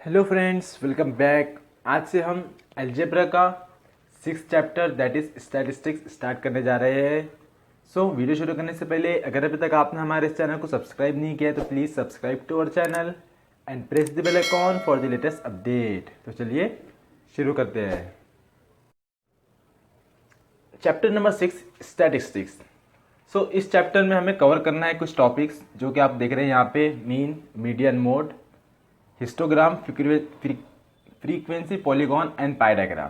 Hello friends, welcome back. आज से हम अलजेब्रा का 6th chapter that is statistics start करने जा रहे हैं। वीडियो शुरू करने से पहले अगर अभी तक आपने हमारे इस चैनल को सब्सक्राइब नहीं किया है तो please subscribe to our channel and press the bell icon for the latest update. तो चलिए शुरू करते हैं। Chapter number 6 statistics. इस चैप्टर में हमें कवर करना है कुछ टॉपिक्स जो कि आप देख रहे हैं यहाँ पे: mean, median, mode, histogram, frequency, polygon and pi diagram.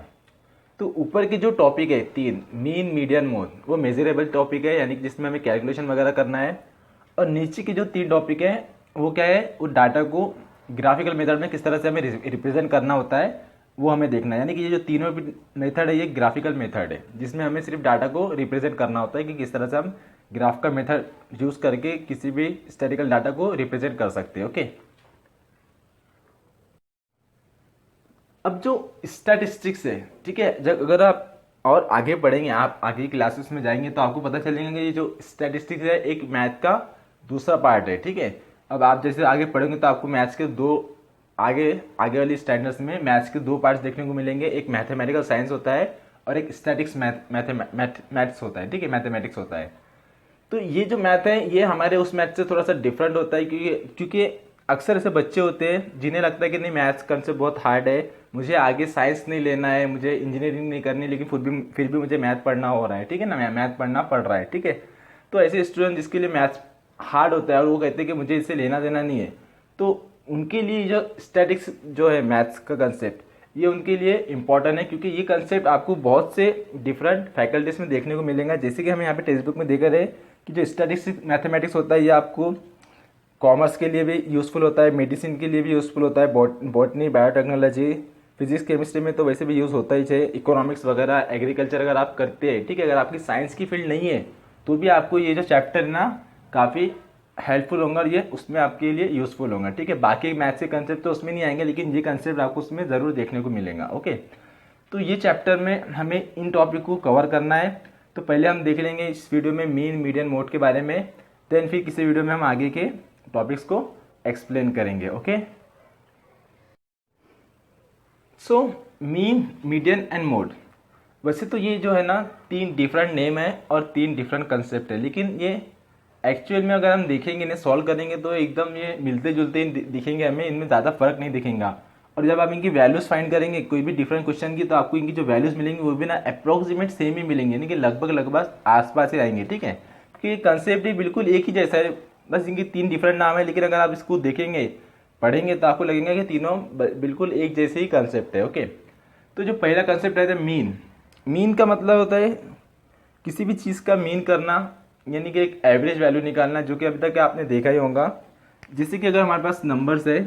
तो ऊपर की जो टॉपिक है तीन, मीन, मीडियन, मोड, वो मेजरेबल टॉपिक है, यानी कि जिसमें हमें कैलकुलेशन वगैरह करना है। और नीचे की जो तीन टॉपिक है वो क्या है, वो डाटा को ग्राफिकल मेथड में किस तरह से हमें रिप्रेजेंट करना होता है वो हमें देखना है। यानी कि ये जो तीनों मेथड है ये ग्राफिकल मेथड है जिसमें हमें सिर्फ डाटा को रिप्रेजेंट करना होता है कि किस तरह से हम ग्राफ का मेथड यूज करके किसी भी हिस्टोरिकल डाटा को रिप्रेजेंट कर सकते हैं। ओके, अब जो स्टैटिस्टिक्स है, ठीक है, जब अगर आप और आगे पढ़ेंगे, आप आगे क्लासेस में जाएंगे तो आपको पता चलेगा कि ये जो स्टैटिस्टिक्स है एक मैथ का दूसरा पार्ट है। ठीक है, अब आप जैसे आगे पढ़ेंगे तो आपको मैथ्स के दो आगे आगे वाली स्टैंडर्ड्स में मैथ्स के दो पार्ट्स देखने को मिलेंगे। एक मैथमेटिकल साइंस होता है और एक स्टैटिक्स मैथ्स होता है। ठीक है, मैथमेटिक्स होता है। तो ये जो मैथ है ये हमारे उस मैथ से थोड़ा सा डिफरेंट होता है क्योंकि अक्सर ऐसे बच्चे होते हैं जिन्हें लगता है कि नहीं, मैथ्स कंसेप्ट बहुत हार्ड है, मुझे आगे साइंस नहीं लेना है, मुझे इंजीनियरिंग नहीं करनी, लेकिन फिर भी मुझे मैथ पढ़ना हो रहा है। ठीक है ना, मैथ पढ़ना पड़ रहा है। ठीक है, तो ऐसे स्टूडेंट जिसके लिए मैथ्स हार्ड होता है और वो कहते हैं कि मुझे इससे लेना देना नहीं है, तो उनके लिए जो स्टैटिक्स जो है मैथ्स का कंसेप्ट, ये उनके लिए इंपॉर्टेंट है क्योंकि ये कंसेप्ट आपको बहुत से डिफरेंट फैकल्टीज में देखने को मिलेगा। जैसे कि हम यहाँ पे टेक्स्ट बुक में देख रहे हैं कि जो स्टैटिस्टिक्स मैथमेटिक्स होता है ये आपको कॉमर्स के लिए भी यूज़फुल होता है, मेडिसिन के लिए भी यूज़फुल होता है, बॉटनी, बायोटेक्नोलॉजी, फिजिक्स, केमिस्ट्री में तो वैसे भी यूज़ होता ही है, इकोनॉमिक्स वगैरह, एग्रीकल्चर अगर आप करते हैं। ठीक है, अगर आपकी साइंस की फील्ड नहीं है तो भी आपको ये जो चैप्टर है ना काफ़ी हेल्पफुल होंगे और ये उसमें आपके लिए यूज़फुल होंगे। ठीक है, बाकी मैथ्स के कंसेप्ट तो उसमें नहीं आएंगे लेकिन ये कंसेप्ट आपको उसमें ज़रूर देखने को मिलेगा। ओके, तो ये चैप्टर में हमें इन टॉपिक को कवर करना है। तो पहले हम देख लेंगे इस वीडियो में मीन, मीडियन, मोड के बारे में, देन फिर किसी वीडियो में हम आगे के टॉपिक्स को एक्सप्लेन करेंगे। Okay, mean, median and mode. वैसे तो ये जो है ना तीन डिफरेंट नेम है और तीन डिफरेंट कंसेप्ट है, लेकिन ये एक्चुअल में अगर हम देखेंगे, इन्हें सॉल्व करेंगे तो एकदम ये मिलते जुलते दिखेंगे हमें, इनमें ज़्यादा फर्क नहीं दिखेगा। और जब आप इनकी वैल्यूज फाइंड करेंगे कोई भी डिफरेंट क्वेश्चन की, तो आपको इनकी जो वैल्यूज मिलेंगी वो भी ना अप्रोक्सीमेट सेम ही मिलेंगे, यानी कि लगभग आसपास ही आएंगे। ठीक है, क्योंकि कंसेप्ट ही बिल्कुल एक ही जैसा है, बस इनकी तीन डिफरेंट नाम है, लेकिन अगर आप इसको देखेंगे, पढ़ेंगे तो आपको लगेगा कि तीनों बिल्कुल एक जैसे ही कंसेप्ट है। ओके, तो जो पहला कंसेप्ट है मीन। मीन का मतलब होता है किसी भी चीज़ का मीन करना, यानी कि एक एवरेज वैल्यू निकालना, जो कि अभी तक आपने देखा ही होगा। जैसे कि अगर हमारे पास नंबर्स है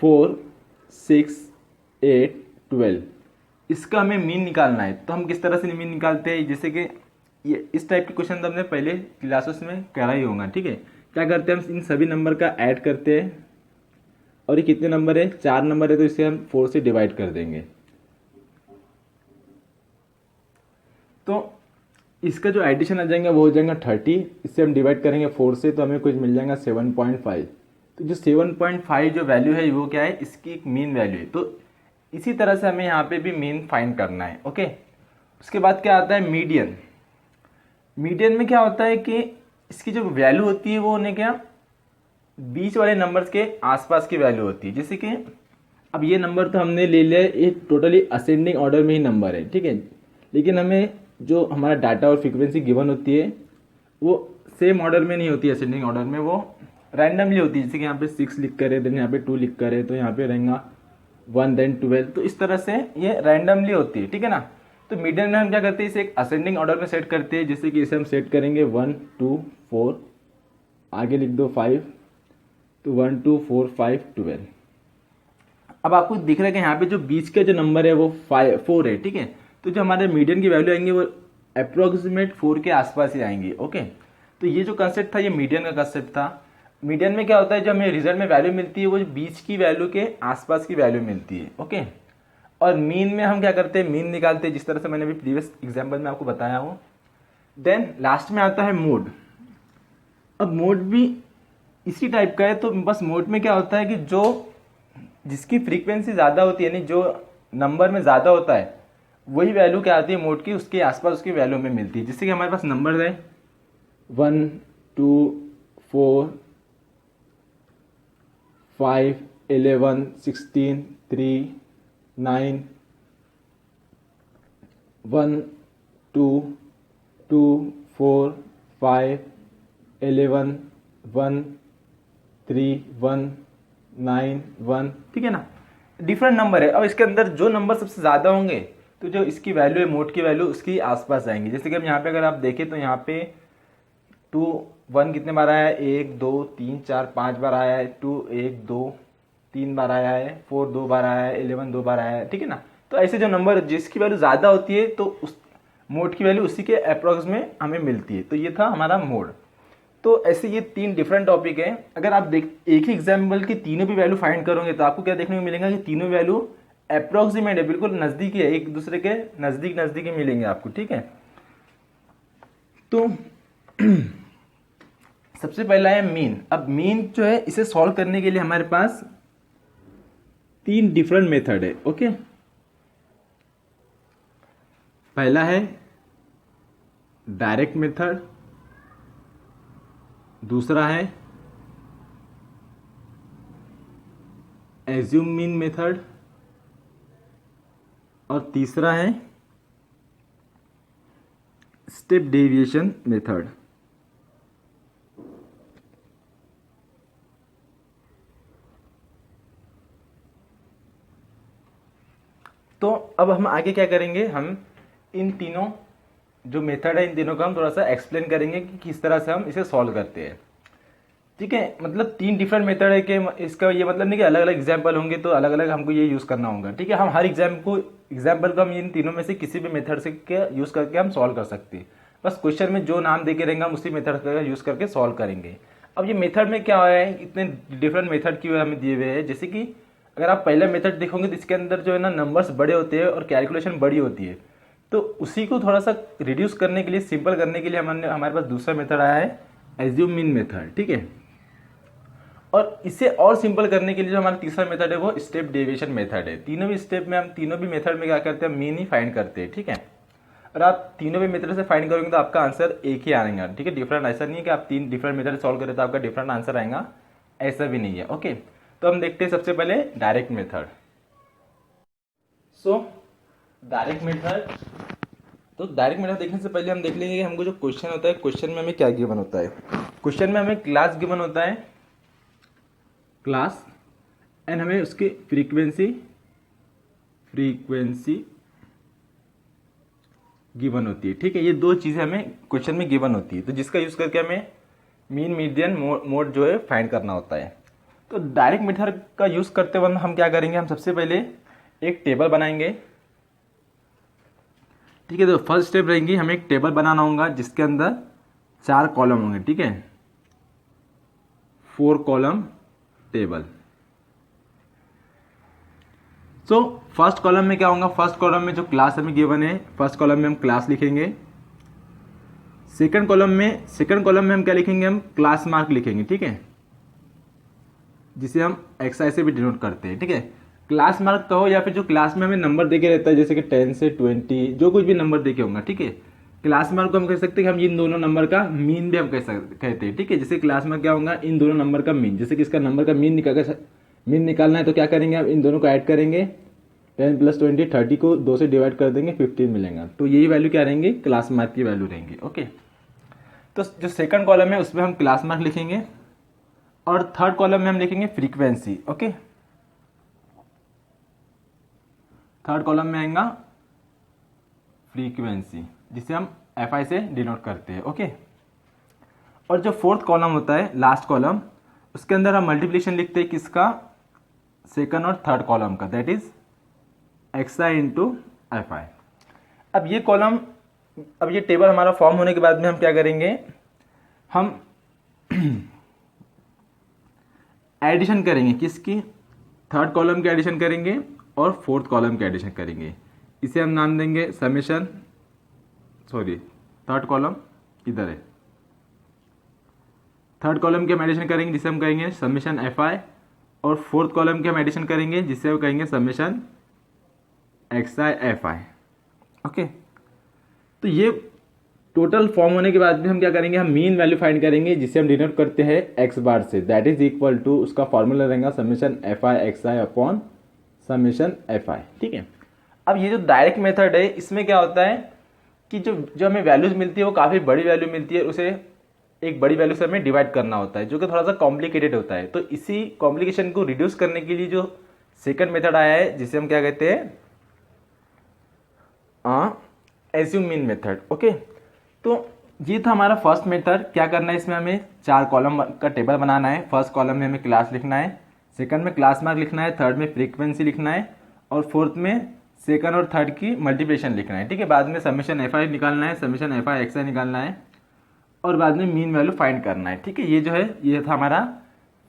4, 6, 8, 12, इसका हमें मीन निकालना है तो हम किस तरह से मीन निकालते हैं, जैसे कि ये इस टाइप के क्वेश्चन तो हमने पहले क्लासेस में करा ही होगा। ठीक है, क्या करते हैं, हम इन सभी नंबर का ऐड करते हैं और ये कितने नंबर है, 4 नंबर है, तो इसे हम 4 से डिवाइड कर देंगे। तो इसका जो एडिशन आ जाएगा वो हो जाएगा 30, इससे हम डिवाइड करेंगे 4 से तो हमें कुछ मिल जाएगा 7.5। तो जो 7.5 जो वैल्यू है वो क्या है, इसकी एक मीन वैल्यू है। तो इसी तरह से हमें यहाँ पे भी मीन फाइंड करना है। ओके, उसके बाद क्या आता है मीडियन। मीडियन में क्या होता है कि इसकी जो वैल्यू होती है वो उन्हें क्या, बीच वाले नंबर्स के आसपास की वैल्यू होती है। जैसे कि अब ये नंबर तो हमने ले लिया, ये टोटली असेंडिंग ऑर्डर में ही नंबर है। ठीक है, लेकिन हमें जो हमारा डाटा और फ्रीक्वेंसी गिवन होती है वो सेम ऑर्डर में नहीं होती है, असेंडिंग ऑर्डर में वो रैंडमली होती है। जैसे कि यहाँ पे 6 लिख करे, देन यहाँ पे 2 लिख करे, तो यहाँ पे रहेगा 1, देन 12, तो इस तरह से ये रैंडमली होती है। ठीक है ना, तो मीडियन में हम क्या करते हैं, इसे एक असेंडिंग ऑर्डर में सेट करते हैं। जैसे कि इसे हम सेट करेंगे 1, 2, 4, आगे लिख दो 5, तो 1, 2, 4, 5, 12। अब आपको दिख रहा है कि यहाँ पे जो बीच का जो नंबर है वो 4 है। ठीक है, तो जो हमारे मीडियन की वैल्यू आएंगे वो अप्रोक्सीमेट 4 के आसपास ही आएंगी। ओके, तो ये जो कंसेप्ट था ये मीडियन का कंसेप्ट था। मीडियन में क्या होता है, जो हमें रिजल्ट में वैल्यू मिलती है वो बीच की वैल्यू के आसपास की वैल्यू मिलती है। ओके, और मीन में हम क्या करते हैं, मीन निकालते हैं, जिस तरह से मैंने अभी प्रीवियस एग्जाम्पल में आपको बताया हूँ। देन लास्ट में आता है मोड। अब मोड भी इसी टाइप का है, तो बस मोड में क्या होता है कि जो जिसकी फ्रीक्वेंसी ज़्यादा होती है, यानी जो नंबर में ज़्यादा होता है, वही वैल्यू क्या आती है मोड की, उसके आसपास उसकी वैल्यू में मिलती है। जिससे कि हमारे पास नंबर है 1 2 4 5 11 16 3 9 1 2 2 4 5 11 1 3 1 9 1, ठीक है ना। डिफरेंट नंबर है। अब इसके अंदर जो नंबर सबसे ज़्यादा होंगे तो जो इसकी वैल्यू है, मोड की वैल्यू उसकी आसपास आएंगे। जैसे कि हम यहाँ पे अगर आप देखें तो यहाँ पे 1 कितने बार आया है, 1 2 3 4 5 बार आया है, 2 1 2 3 बार आया है, 4 2 बार आया है, 11 2 बार आया है, ठीक है ना। तो ऐसे जो नंबर जिसकी वैल्यू ज़्यादा होती है तो उस मोड की वैल्यू उसी के अप्रॉक्स में हमें मिलती है। तो ये था हमारा मोड। तो ऐसे ये 3 डिफरेंट टॉपिक हैं। अगर आप देख एक ही एग्जाम्पल की तीनों भी वैल्यू फाइंड करोगे तो आपको क्या देखने को मिलेगा कि तीनों वैल्यू अप्रोक्सीमेट है, बिल्कुल नजदीक है, एक दूसरे के नजदीक नजदीक ही मिलेंगे आपको, ठीक है। तो सबसे पहला है मीन। अब मीन जो है इसे सॉल्व करने के लिए हमारे पास 3 डिफरेंट मेथड है, ओके। पहला है डायरेक्ट मेथड, दूसरा है एज्यूम मीन मेथड, और तीसरा है स्टेप डेविएशन मेथड। तो अब हम आगे क्या करेंगे, हम इन तीनों जो मेथड है इन तीनों का हम थोड़ा सा एक्सप्लेन करेंगे कि किस तरह से हम इसे सॉल्व करते हैं, ठीक है। मतलब 3 डिफरेंट मेथड है कि इसका ये मतलब नहीं कि अलग अलग एग्जाम्पल होंगे तो अलग अलग हमको ये यूज़ करना होगा, ठीक है। हम हर एग्जाम्पल को हम इन तीनों में से किसी भी मेथड से यूज़ करके हम सॉल्व कर सकते हैं। बस क्वेश्चन में जो नाम दे के रहेंगे हम उसी मेथड का यूज़ करके सॉल्व करेंगे। अब ये मेथड में क्या है, इतने डिफरेंट मेथड क्यों हमें दिए हुए हैं। जैसे कि अगर आप पहला मेथड देखोगे तो इसके अंदर जो है ना नंबर्स बड़े होते हैं और कैलकुलेशन बड़ी होती है। तो उसी को थोड़ा सा रिड्यूस करने के लिए, सिंपल करने के लिए हमारे पास दूसरा मेथड आया है एज्यूम मीन मेथड, ठीक है। और इसे और सिंपल करने के लिए जो हमारा तीसरा मेथड है वो स्टेप डेविएशन मेथड है। तीनों भी स्टेप में हम तीनों भी मेथड में क्या करते हैं, मीन ही फाइंड करते हैं, ठीक है। और आप तीनों भी मेथड से फाइंड करोगे तो आपका आंसर एक ही आएगा, ठीक है। डिफरेंट ऐसा नहीं है कि आप 3 डिफरेंट मेथड सॉल्व करें तो आपका डिफरेंट आंसर आएगा, ऐसा भी नहीं है, ओके। तो हम देखते हैं सबसे पहले direct method. So direct method, तो डायरेक्ट मेथड देखने से पहले हम देख लेंगे कि हमको जो क्वेश्चन होता है, क्वेश्चन में हमें क्या गिवन होता है। क्वेश्चन में हमें क्लास गिवन होता है, क्लास, एंड हमें उसकी फ्रीक्वेंसी गिवन होती है, ठीक है। ये 2 चीज़ें हमें क्वेश्चन में गिवन होती है, तो जिसका यूज़ करके हमें मीन मीडियन मोड जो है फाइंड करना होता है। तो डायरेक्ट मेथड का यूज़ करते वक्त हम क्या करेंगे, हम सबसे पहले एक टेबल बनाएंगे, ठीक है। तो फर्स्ट स्टेप रहेगी, हमें एक टेबल बनाना होगा जिसके अंदर 4 कॉलम होंगे, ठीक है, 4 column table. So first column में क्या होगा, फर्स्ट कॉलम में जो क्लास हमें गिवन है, फर्स्ट कॉलम में हम क्लास लिखेंगे। सेकंड कॉलम में हम क्या लिखेंगे, हम क्लास मार्क लिखेंगे, ठीक है, जिसे हम XI से भी डिनोट करते हैं, ठीक है। क्लास मार्क कहो या फिर जो क्लास में हमें नंबर देके रहता है, जैसे कि 10 से 20 जो कुछ भी नंबर देके होगा, ठीक है। क्लास मार्क को हम कह सकते हैं कि हम इन दोनों नंबर का मीन भी हम कहते हैं, ठीक है। जैसे क्लास मार्क क्या होगा, इन दोनों नंबर का मीन। जैसे कि इसका नंबर का मीन निकालना है तो क्या करेंगे, आप इन दोनों को ऐड करेंगे, 10 + 20 30 को 2 से डिवाइड कर देंगे, 15 मिलेगा। तो यही वैल्यू क्या रहेंगे, क्लास मार्क की वैल्यू रहेंगी, ओके। तो जो सेकंड कॉलम है उसमें हम क्लास मार्क लिखेंगे, और थर्ड कॉलम में हम लिखेंगे फ्रीक्वेंसी, ओके। थर्ड कॉलम में आएगा फ्रीक्वेंसी, जिसे हम FI से डिनोट करते हैं, ओके। और जो फोर्थ कॉलम होता है, लास्ट कॉलम, उसके अंदर हम मल्टीप्लिकेशन लिखते हैं किसका, सेकंड और थर्ड कॉलम का, दैट इज XI × FI। अब ये कॉलम, अब ये टेबल हमारा फॉर्म होने के बाद में हम क्या करेंगे, हम एडिशन करेंगे, किसकी, थर्ड कॉलम की एडिशन करेंगे और फोर्थ कॉलम की एडिशन करेंगे। इसे हम नाम देंगे समेशन, सॉरी थर्ड कॉलम इधर है, थर्ड कॉलम की हम एडिशन करेंगे जिसे हम कहेंगे समेशन FI, और फोर्थ कॉलम की हम एडिशन करेंगे जिससे हम कहेंगे summation x I F I. Okay, तो ये टोटल फॉर्म होने के बाद में हम क्या करेंगे, हम मीन वैल्यू फाइंड करेंगे जिसे हम डिनोट करते हैं एक्स बार से, दैट इज इक्वल टू, उसका फॉर्मूला रहेगा summation F I x I upon summation F I. ठीक है, अब ये जो डायरेक्ट मेथड है इसमें क्या होता है कि जो जो हमें वैल्यूज मिलती है वो काफ़ी बड़ी वैल्यू मिलती है, उसे एक बड़ी वैल्यू से हमें डिवाइड करना होता है जो कि थोड़ा सा कॉम्प्लिकेटेड होता है। तो इसी कॉम्प्लिकेशन को रिड्यूस करने के लिए जो सेकंड मेथड आया है जिसे हम क्या कहते हैं, एज्यूम मीन मेथड। ओके, तो ये था हमारा फर्स्ट मेथड। क्या करना है, इसमें हमें 4 कॉलम का टेबल बनाना है। फर्स्ट कॉलम में हमें क्लास लिखना है, सेकंड में क्लास मार्क लिखना है, थर्ड में फ्रीक्वेंसी लिखना है और फोर्थ में सेकंड और थर्ड की मल्टीप्लिकेशन लिखना है। ठीक है, बाद में समेशन एफ आई निकालना है, समेशन एफ आई एक्स आई निकालना है और बाद में मीन वैल्यू फाइंड करना है। ठीक है, ये जो है ये था हमारा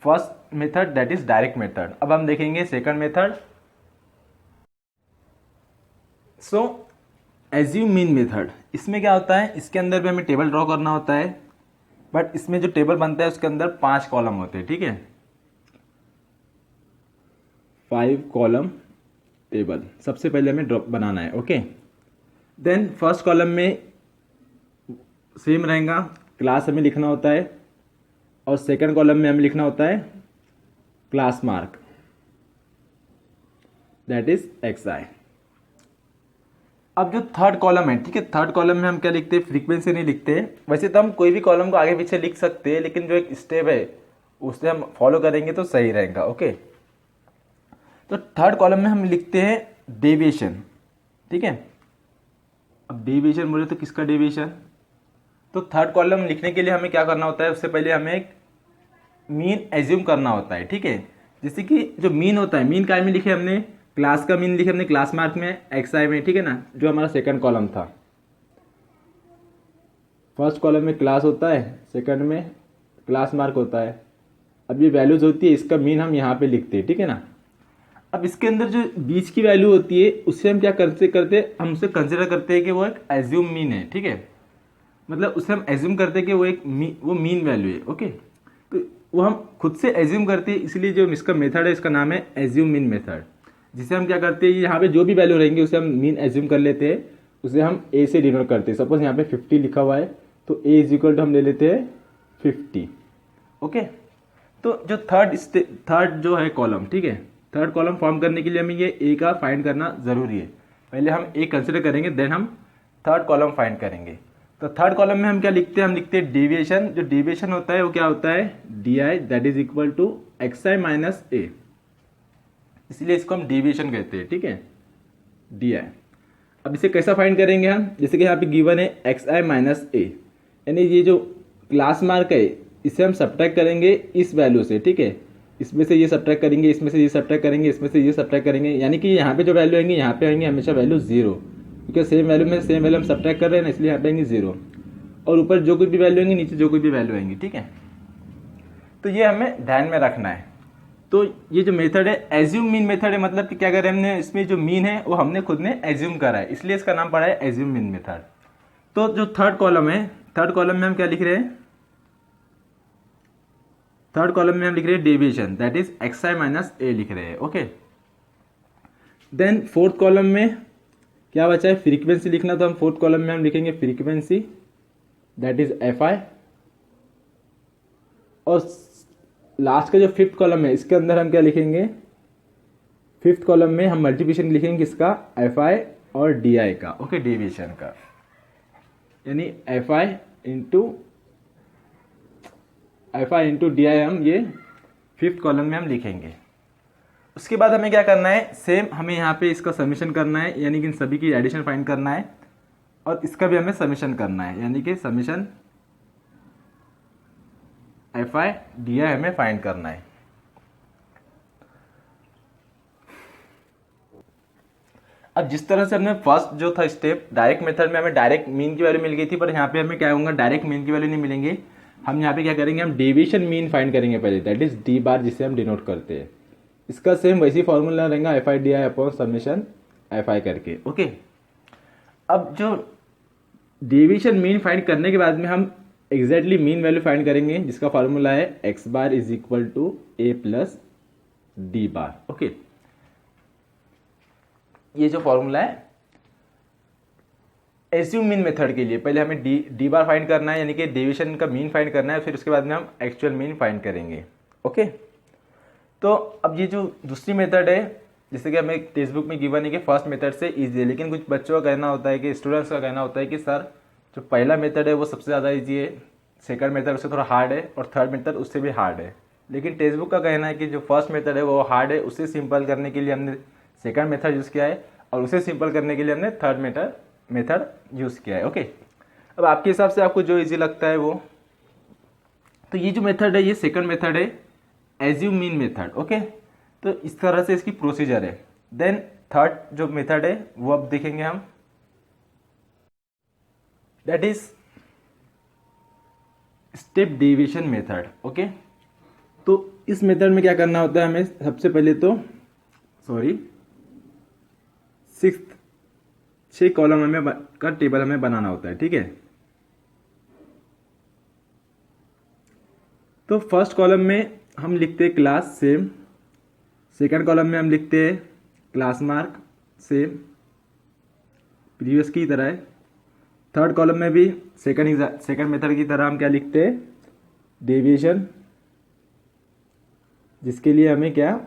first method, that is direct method. अब हम देखेंगे सेकंड मेथड। सो एज्यूम मीन मेथड, इसमें क्या होता है, इसके अंदर भी हमें टेबल ड्रॉ करना होता है, बट इसमें जो टेबल बनता है उसके अंदर 5 कॉलम होते हैं। ठीक है, 5 कॉलम टेबल सबसे पहले हमें ड्रॉ बनाना है। ओके, देन फर्स्ट कॉलम में सेम रहेगा, क्लास हमें लिखना होता है और सेकंड कॉलम में हमें लिखना होता है class mark, that is X I. अब जो थर्ड कॉलम है, ठीक है, थर्ड कॉलम में हम क्या लिखते हैं, फ्रीक्वेंसी नहीं लिखते। वैसे तो हम कोई भी कॉलम को आगे पीछे लिख सकते हैं, लेकिन जो एक स्टेप है उसे हम फॉलो करेंगे तो सही रहेगा। ओके, तो थर्ड कॉलम में हम लिखते हैं डेविएशन। ठीक है, अब डेविएशन बोले तो किसका डेविएशन, तो थर्ड कॉलम लिखने के लिए हमें क्या करना होता है, उससे पहले हमें एक मीन एज्यूम करना होता है। ठीक है, जैसे कि जो मीन होता है, मीन काय में लिखे हमने, क्लास का मीन लिखे हमने क्लास मार्क में एक्स आई में। ठीक है ना, जो हमारा सेकंड कॉलम था, फर्स्ट कॉलम में क्लास होता है, सेकंड में क्लास मार्क होता है। अब ये वैल्यूज होती है, इसका मीन हम यहाँ पे लिखते हैं। ठीक है ना, अब इसके अंदर जो बीच की वैल्यू होती है उससे हम क्या करते हम उसे कंसिडर करते हैं कि वो एक एज्यूम मीन है। ठीक है, मतलब उसे हम एज्यूम करते हैं कि वो वो मीन वैल्यू है। ओके, तो वो हम खुद से एज्यूम करते हैं, इसलिए जो इसका मेथड है इसका नाम है एज्यूम मीन मेथड, जिसे हम क्या करते हैं, यहाँ पे जो भी वैल्यू रहेंगे उसे हम मीन एज्यूम कर लेते हैं, उसे हम ए से डिनोट करते हैं। सपोज यहाँ पे 50 लिखा हुआ है तो ए इज इक्वल टू हम ले लेते हैं 50। ओके, तो जो थर्ड जो है कॉलम, ठीक है, थर्ड कॉलम फॉर्म करने के लिए हमें ये ए का फाइंड करना जरूरी है। पहले हम ए कंसिडर करेंगे, देन हम थर्ड कॉलम फाइंड करेंगे। तो थर्ड कॉलम में हम क्या लिखते हैं, हम लिखते हैं डेविएशन। जो डेविएशन होता है वो क्या होता है, D I, that is equal to X I minus A, इसलिए इसको हम डेविएशन कहते हैं। ठीक है, डी आई। अब इसे कैसा फाइंड करेंगे हम, जैसे कि यहाँ पे गिवन है एक्स आई माइनस ए, यानी ये जो क्लास मार्क है इसे हम सब्ट्रैक्ट करेंगे इस वैल्यू से। ठीक है, इसमें से ये सब्ट्रैक्ट करेंगे, इसमें से ये सब्ट्रैक्ट करेंगे, इसमें से ये सब्ट्रैक्ट करेंगे, यानी कि यहाँ पे जो वैल्यू आएंगे यहाँ पे आएंगे हमेशा वैल्यू 0, क्योंकि सेम वैल्यू में सेम वैल्यू हम सब्ट्रैक्ट कर रहे हैं ना, इसलिए यहाँ पे आएंगे 0 और ऊपर जो कोई भी वैल्यू आएंगी नीचे जो कोई भी वैल्यू आएंगी। ठीक है, तो ये हमें ध्यान में रखना है। तो ये जो मेथड है एज्यूम मीन मेथड है, मतलब कि क्या करें हमने, इसमें जो मीन है वो हमने खुद ने एज्यूम करा है, इसलिए इसका नाम पड़ा है एज्यूम मीन मेथड। तो जो थर्ड कॉलम है, थर्ड कॉलम में हम क्या लिख रहे हैं, थर्ड कॉलम में हम लिख रहे हैं deviation, that is X I minus A लिख रहे हैं। ओके, देन फोर्थ कॉलम में क्या बचा है, फ्रीक्वेंसी लिखना, तो हम फोर्थ कॉलम में हम लिखेंगे frequency, that is F I. और लास्ट का जो फिफ्थ कॉलम है इसके अंदर हम क्या लिखेंगे, फिफ्थ कॉलम में हम मल्टीप्लिकेशन लिखेंगे किसका, एफ आई और डी आई का। ओके, डेविएशन का, यानी F I into D I हम ये फिफ्थ कॉलम में हम लिखेंगे। उसके बाद हमें क्या करना है, सेम हमें यहाँ पे इसका समीशन करना है, यानी कि इन सभी की एडिशन फाइंड करना है और इसका भी हमें समीशन करना है, यानी कि summation F I D I हमें फाइंड करना है। अब जिस तरह से हमने फर्स्ट जो था स्टेप डायरेक्ट मेथड में हमें डायरेक्ट मीन की वैल्यू मिल गई थी, पर यहाँ पे हमें क्या होगा, डायरेक्ट मीन की वैल्यू नहीं मिलेंगे। हम यहाँ पे क्या करेंगे, हम डेविएशन मीन फाइंड करेंगे पहले, दैट इज डी बार, जिसे हम डिनोट करते हैं। इसका सेम वैसी फॉर्मूला रहेगा F I D I upon summation F I करके। ओके, अब जो डेविएशन मीन फाइंड करने के बाद में हम एग्जैक्टली मीन वैल्यू फाइंड करेंगे, जिसका फॉर्मूला है X bar is equal to A plus D bar. Okay, ये जो फॉर्मूला है एज्यूम मीन मेथड के लिए, पहले हमें डी बार फाइंड करना है, यानी कि डेविएशन का मीन फाइंड करना है, फिर उसके बाद में हम एक्चुअल मीन फाइंड करेंगे। ओके, तो अब ये जो दूसरी मेथड है, जैसे कि हमें टेक्स्ट बुक में गिवन है कि फर्स्ट मेथड से ईजी है, लेकिन कुछ बच्चों का कहना होता है कि स्टूडेंट्स का कहना होता है कि सर जो पहला मेथड है वो सबसे ज़्यादा ईजी है, सेकंड मेथड उससे थोड़ा हार्ड है, और थर्ड मेथड उससे भी हार्ड है। लेकिन टेक्स्ट बुक का कहना है कि जो फर्स्ट मेथड है वो हार्ड है, उसे सिंपल करने के लिए हमने सेकंड मेथड यूज़ किया है, और उसे सिंपल करने के लिए हमने थर्ड मेथड यूज़ किया है। ओके, अब आपके हिसाब से आपको जो ईजी लगता है वो, तो ये जो मेथड है ये सेकंड मेथड है, एज्यूम मीन मेथड। ओके, तो इस तरह से इसकी प्रोसीजर है। देन थर्ड जो मेथड है वो अब देखेंगे हम, that is step deviation method. Okay, तो इस मेथड में क्या करना होता है, हमें सबसे पहले तो सिक्स्थ 6 कॉलम हमें का टेबल हमें बनाना होता है। ठीक है, तो फर्स्ट कॉलम में हम लिखते हैं क्लास सेम, सेकंड कॉलम में हम लिखते हैं क्लास मार्क सेम, प्रीवियस की तरह है। थर्ड कॉलम में भी सेकंड मेथड की तरह हम क्या लिखते हैं, डेविएशन, जिसके लिए हमें क्या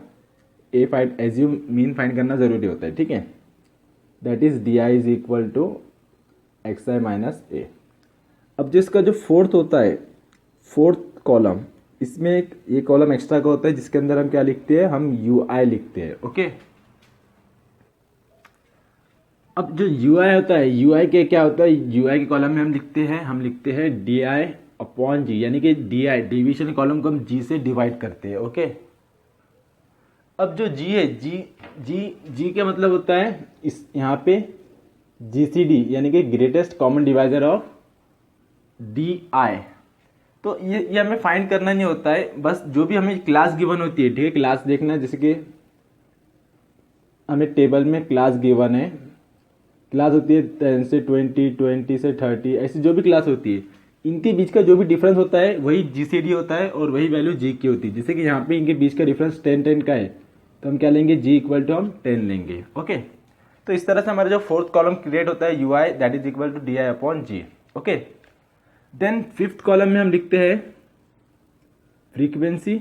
एज्यूम मीन फाइंड करना जरूरी होता है। ठीक है, that is D I is equal to X I minus A. अब जिसका जो फोर्थ होता है, फोर्थ कॉलम, इसमें एक ये कॉलम एक्स्ट्रा का होता है जिसके अंदर हम क्या लिखते हैं, हम यू आई लिखते हैं। ओके, अब जो यू आई होता है, यू आई के क्या होता है, यू आई के कॉलम में हम लिखते हैं डी आई अपॉन जी, यानी कि डी आई डिविजन कॉलम को हम जी से डिवाइड करते हैं। ओके, अब जो जी है, जी का मतलब होता है इस यहाँ पे जीसीडी, यानी कि greatest common divisor of D I. तो ये हमें फाइंड करना नहीं होता है, बस जो भी हमें क्लास गिवन होती है, ठीक है, क्लास देखना है, जैसे कि हमें टेबल में क्लास गिवन है, क्लास होती है 10 से 20, 20 से 30, ऐसी जो भी क्लास होती है, इनके बीच का जो भी डिफरेंस होता है वही जीसीडी होता है, और वही वैल्यू जी की होती है। जैसे कि यहाँ पे इनके बीच का डिफरेंस 10 का है, तो हम क्या लेंगे, जी इक्वल टू हम 10 लेंगे। ओके, तो इस तरह से हमारा जो फोर्थ कॉलम क्रिएट होता है, U I that is equal to D I upon G. Okay, then fifth column में हम लिखते हैं frequency,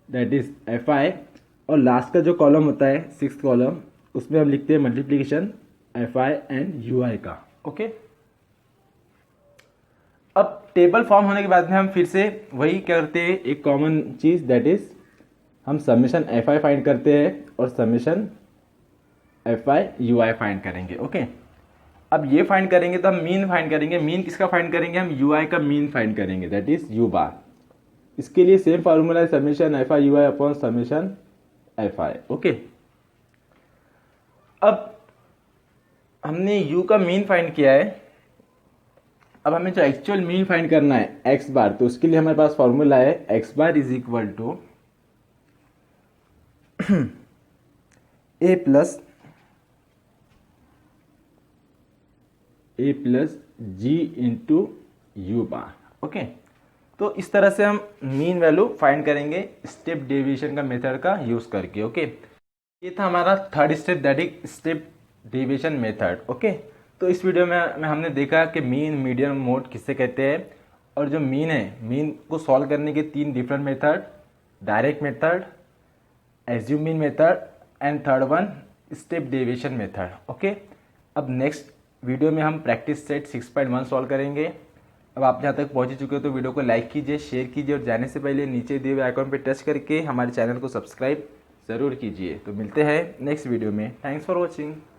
that is F I, और लास्ट का जो कॉलम होता है सिक्स्थ कॉलम, उसमें हम लिखते हैं multiplication F I and U I का। ओके, अब टेबल फॉर्म होने के बाद में हम फिर से वही करते हैं, एक कॉमन चीज, दैट इज हम समेशन एफ आई फाइंड करते हैं और summation F I you I find करेंगे। ओके, अब ये फाइंड करेंगे तो हम मीन फाइंड करेंगे। मीन किसका फाइंड करेंगे, हम यू आई का मीन फाइंड करेंगे, दैट इज यू बार। इसके लिए सेम फार्मूला है, summation F I you I upon summation F I. Okay, अब हमने u का मीन फाइंड किया है, अब हमें जो एक्चुअल मीन फाइंड करना है x बार, तो उसके लिए हमारे पास फॉर्मूला है x bar is equal to A plus G into U bar. Okay, तो इस तरह से हम मीन वैल्यू फाइंड करेंगे स्टेप डेविएशन का मेथड का यूज करके। ओके, ये था हमारा third step, that is step deviation method. Okay, तो इस वीडियो में हमने देखा कि मीन, मीडियन, मोड किससे कहते हैं, और जो मीन है, मीन को सॉल्व करने के 3 different method, direct method, assume mean method, and third one step deviation method. Okay, अब नेक्स्ट वीडियो में हम प्रैक्टिस सेट 6.1 सॉल्व करेंगे। अब आप जहाँ तक पहुँच चुके हो तो वीडियो को लाइक कीजिए, शेयर कीजिए, और जाने से पहले नीचे दिए हुए आइकॉन पर टच करके हमारे चैनल को सब्सक्राइब ज़रूर कीजिए। तो मिलते हैं नेक्स्ट वीडियो में। Thanks for watching.